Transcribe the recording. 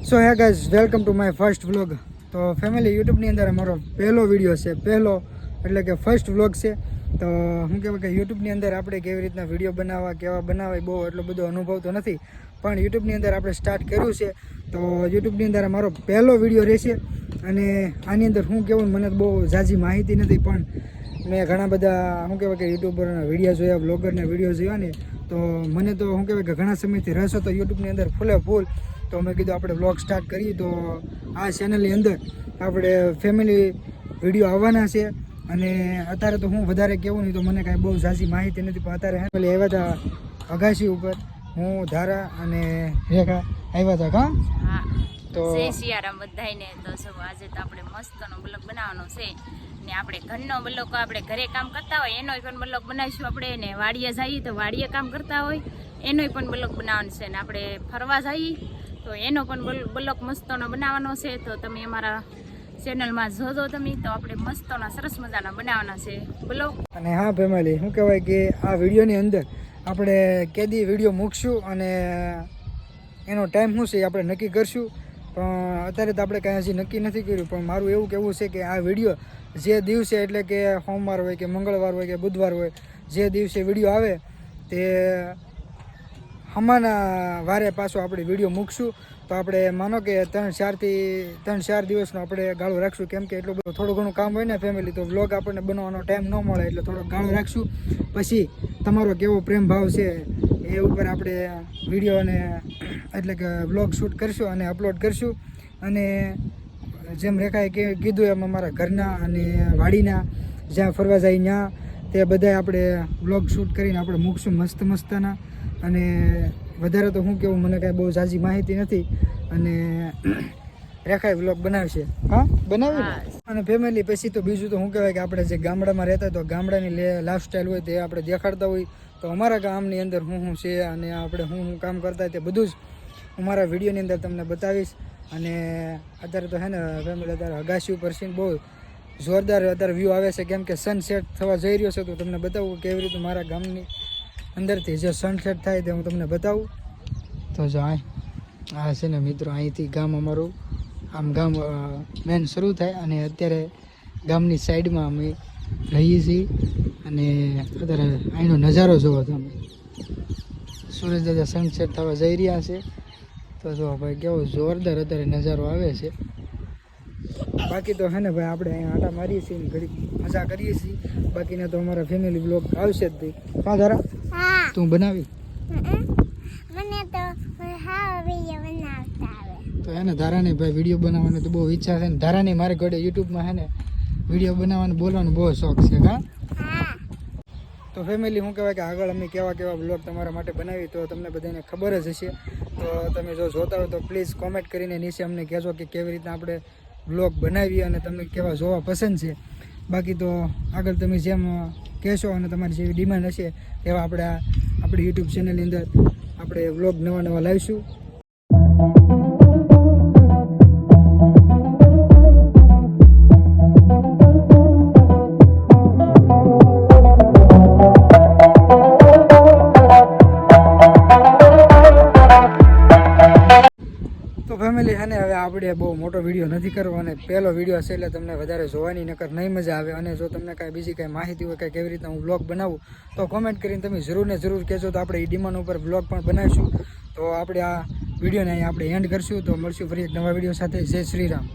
So hey guys, welcome to my first vlog. તો family, યુટ્યુબની અંદર અમારો પહેલો વિડીયો છે, પહેલો એટલે કે ફર્સ્ટ વ્લોગ છે. તો શું કહેવાય કે યુટ્યુબની અંદર આપણે કેવી રીતના વિડીયો બનાવવા, કેવા બનાવાય, બહુ એટલો બધો અનુભવ તો નથી, પણ યુટ્યુબની અંદર આપણે સ્ટાર્ટ કર્યું છે. તો યુટ્યુબની અંદર અમારો પહેલો વિડીયો રહેશે અને આની અંદર શું કહેવું, મને બહુ ઝાઝી માહિતી નથી, પણ મેં ઘણા બધા શું કહેવાય કે યુટ્યુબરના વિડીયો જોયા, બ્લોગરના વિડીયો જોયા ને, તો મને તો શું કહેવાય કે ઘણા સમયથી રસ હતો યુટ્યુબની અંદર ફૂલે ફૂલ. તો મેં કીધું આપણે બ્લોગ સ્ટાર્ટ કરીએ. તો આ ચેનલની અંદર આપણે ફેમિલી વિડીયો આવવાના છે. અને અત્યારે તો હું વધારે કહેવું નહીં, તો મને કાંઈ બહુ ઝાઝી માહિતી નથી, પણ અત્યારે ફેમિલી આવ્યા હતા અગાશી ઉપર, હું, ધારા અને રેખા આવ્યા હતા. કાં તો જય સિયારામ બધાયને. તો સૌ આજે તો આપણે મસ્તનો બ્લોગ બનાવવાનો છે ને. આપણે ઘરનો બ્લોગ, આપણે ઘરે કામ કરતા હોય એનો પણ બ્લોગ બનાવીશું આપણે, ને વાડીએ જઈએ તો વાડીએ કામ કરતા હોય એનોય પણ બ્લોગ બનાવવાનો છે, ને આપણે ફરવા જઈએ તો એનો પણ બ્લોગ મસ્તનો બનાવવાનો છે. તો તમે અમારા ચેનલમાં જોજો તમે, તો આપણે મસ્તોના સરસ મજાના બનાવવાના છે બ્લોગ. અને હા ફેમિલી, શું કહેવાય કે આ વિડીયોની અંદર આપણે કેદી વિડીયો મૂકશું અને એનો ટાઈમ શું છે આપણે નક્કી કરશું. પણ અત્યારે તો આપણે કાંઈ હજી નક્કી નથી કર્યું, પણ મારું એવું કહેવું છે કે આ વિડીયો જે દિવસે, એટલે કે સોમવાર હોય કે મંગળવાર હોય કે બુધવાર હોય, જે દિવસે વિડીયો આવે તે હમણાં વારે પાછો આપણે વિડીયો મૂકશું. તો આપણે માનો કે 3-4 દિવસનો આપણે ગાળો રાખશું, કેમ કે એટલું બધું થોડું ઘણું કામ હોય ને ફેમિલી, તો વ્લોગ આપણને બનાવવાનો ટાઈમ ન મળે, એટલે થોડો ગાળો રાખશું. પછી તમારો કેવો પ્રેમ ભાવ છે એ ઉપર આપણે વિડીયો અને એટલે કે વ્લોગ શૂટ કરશું અને અપલોડ કરશું. અને જેમ રેખાએ કીધું એમ અમારા ઘરના અને વાડીના જ્યાં ફરવા જાય ત્યાં તે બધાય આપણે વ્લોગ શૂટ કરીને આપણે મૂકશું મસ્ત મસ્તના. અને વધારે તો શું કહેવું, મને કાંઈ બહુ ઝાઝી માહિતી નથી. અને રેખાએ વ્લોગ બનાવશે. હા, બનાવી. અને ફેમિલી પછી તો બીજું તો શું કહેવાય કે આપણે જે ગામડામાં રહેતા, તો ગામડાની લાઈફ સ્ટાઈલ હોય તે આપણે દેખાડતા હોય. તો અમારા ગામની અંદર શું છે અને આપણે શું કામ કરતા હોય તે બધું જ હું મારા વિડીયોની અંદર તમને બતાવીશ. અને અત્યારે તો હે ને ફેમિલી, અત્યારે અગાશી ઉપર છે, બહુ જોરદાર અત્યારે વ્યૂ આવે છે, કેમ કે સનસેટ થવા જઈ રહ્યો છે. તો તમને બતાવું કેવી રીતે મારા ગામની અંદરથી જે સનસેટ થાય તે હું તમને બતાવું. તો જો આ છે ને મિત્રો, અહીંથી ગામ અમારું આમ ગામ મેન શરૂ થાય, અને અત્યારે ગામની સાઈડમાં અમે રહીએ છીએ. અને અત્યારે અહીંનો નજારો જોવો તમે, સૂરજ દાદા સનસેટ થવા જઈ રહ્યા છે. તો જો ભાઈ કેવો જોરદાર અત્યારે નજારો આવે છે. બાકી તો હે ને ભાઈ, આપણે અહીંયા આટા મારીએ છીએ, ઘડી મજા કરીએ છીએ. બાકીના તો અમારા ફેમિલી બ્લોગ આવશે જ ભાઈ. હા ધારા, તું બનાવી તો હે ને ધારાની ભાઈ વિડીયો બનાવવાની તો બહુ ઈચ્છા છે ને. ધારાની મારે ઘરે યુટ્યુબમાં હે ને વિડીયો બનાવવાનું, બોલવાનો બહુ શોખ છે. હા, તો ફેમિલી, શું કહેવાય કે આગળ અમે કેવા બ્લોગ તમારા માટે બનાવી તો તમને બધાને ખબર જ હશે. તો તમે જો જોતા હોય તો પ્લીઝ કોમેન્ટ કરીને નીચે અમને કહેજો કે કેવી રીતના આપણે બ્લોગ બનાવીએ અને તમને કેવા જોવા પસંદ છે. બાકી તો આગળ તમે જેમ કહેશો અને તમારી જેવી ડિમાન્ડ હશે એવા આપણી યુટ્યુબ ચેનલની અંદર આપણે વ્લોગ નવા લાવીશું. તો ફેમિલી, હે ને હવે આપણે બહુ મોટો વિડીયો નથી કરવો, અને પહેલો વિડીયો છે એટલે તમને વધારે જોવાની નકર નહીં મજા આવે. અને જો તમને કાંઈ બીજી કાંઈ માહિતી હોય કે કેવી રીતના હું બ્લોગ બનાવું, તો કોમેન્ટ કરીને તમે જરૂર ને જરૂર કહેજો. તો આપણે એ ડિમાન્ડ ઉપર બ્લોગ પણ બનાવીશું. તો આપણે આ વિડીયોને અહીં આપણે એન્ડ કરશું. તો મળશું ફરી એક નવા વિડીયો સાથે. જય શ્રી રામ.